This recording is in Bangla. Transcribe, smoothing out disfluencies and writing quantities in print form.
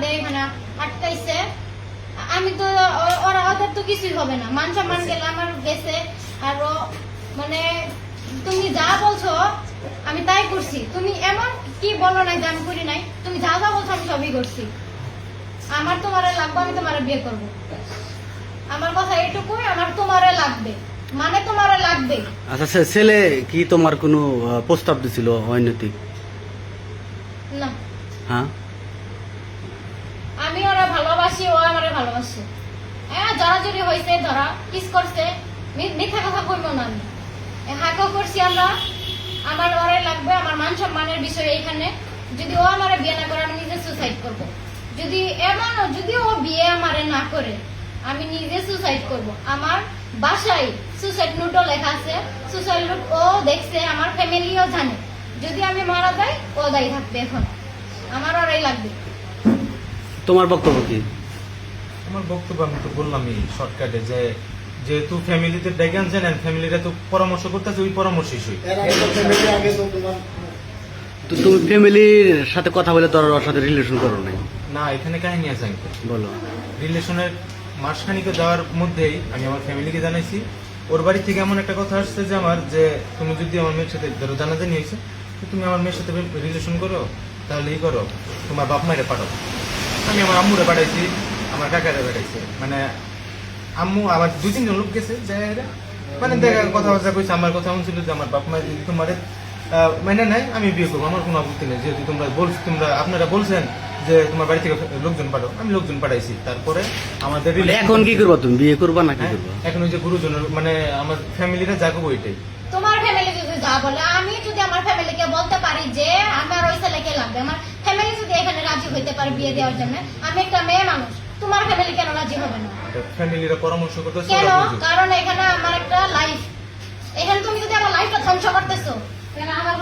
আমাদের এখানে আটকাইছে। আমি তো ওদের তো কিছুই হবে না, মান সম্মান গেলে আমার গেছে। আরো মানে তুমি যা বলছো আমি তাই করছি, তুমি এমন কি বলো নাই যে আমি করি নাই, তুমি যা যা বলছো আমি সবই করছি। আমার তোমারে লাগবে, আমি তোমারে বিয়ে করব। আমার কথা এইটুকুই, আমার তোমারে লাগবে মানে তোমারে লাগবে। আচ্ছা ছেলে কি তোমার কোনো প্রস্তাব দিছিল অনৈতিক? না, হ্যাঁ, আমি ওরা ভালোবাসি, ও আমারে ভালোবাসে। হ্যাঁ, জড়াজড়ি হয়েছে, ধরা কিস করছে, মিথ্যা কথা কইব না। আমি হাঁকও করছি আমরা, আমার ওরে লাগবে, আমার মান সম্মানের বিষয় এইখানে। যদি ও আমারে বিয়ে না করে আমি নিজে সুসাইড করব। যদি ও বিয়ে আমারে না করে আমি নিজে সুসাইড করব। আমার বাসায় সুসাইড নোটও লেখা আছে, সুসাইড নোট ও দেখছে, আমার ফ্যামিলিও জানে। যদি আমি মারা যাই ও দায়ী থাকবে। এখন আমার ওরাই লাগবে। তোমার বক্তব্য কি? আমার বক্তব্য আমি তো বললামই শর্টকাটে, যে যেহেতু ফ্যামিলিতে ডেকে আনছেন, ফ্যামিলিরা তো পরামর্শ করতেছে, ওই পরামর্শই সই। তো তুমি ফ্যামিলির সাথে কথা বলে তোর ওর সাথে রিলেশন করো নাই? না, এখানে কাহিনী আছে আঙ্কেল। বলো। রিলেশনের মাসখানিকে যাওয়ার মধ্যেই আমি আমার ফ্যামিলিকে জানাইছি। ওর বাড়ি থেকে এমন একটা কথা আসছে যে আমার, যে তুমি যদি আমার মেয়ের সাথে ধরো জানাজানি হয়েছে, তুমি আমার মেয়ের সাথে রিলেশন করো, তাহলে এই করো, তোমার বাপ মায়ের পাঠাও। আমি আমার আম্মুরে পাঠাইছি, আমার কাকারে পাঠাইছি। মানে আম্মু আবার 2-3 জন লোক গেছে, জায়গায় মানে দেখা কথাবার্তা কইছে। আমার কথা এমন ছিল যে আমার বাপ মায়ের যদি তোমার মানে নাই, আমি বিয়ে করবো, আমার কোনো আপত্তি নেই। যেহেতু আপনারা বলছেন যে তোমার বাড়ি থেকে লোকজন পাঠাও, আমি লোকজন পাঠাইছি। তারপরে আমাদের এখন কি করবা, তুমি বিয়ে করবা না কি করবা? এখন ওই যে গুরুজনের মানে আমার ফ্যামিলিরা যাবো ওইটাই। তোমার ফ্যামিলি যদি যা বলে, আমি যদি আমার ফ্যামিলিকে বলতে পারি যে আমার ওই ছেলেকে লাগবে, আমার ফ্যামিলি যদি এখানে রাজি হইতে পারে বিয়ে দেওয়ার জন্য, আমি একটা মেয়ে মানুষ, তোমার ফ্যামিলি কেন রাজি হবে না? ফ্যামিলিরা পরামর্শ করতেছে কেন? কারণ এখানে আমার একটা লাইফ, এখানে তুমি যদি আমার লাইফটা ধ্বংস করতেছো, তাহলে আমার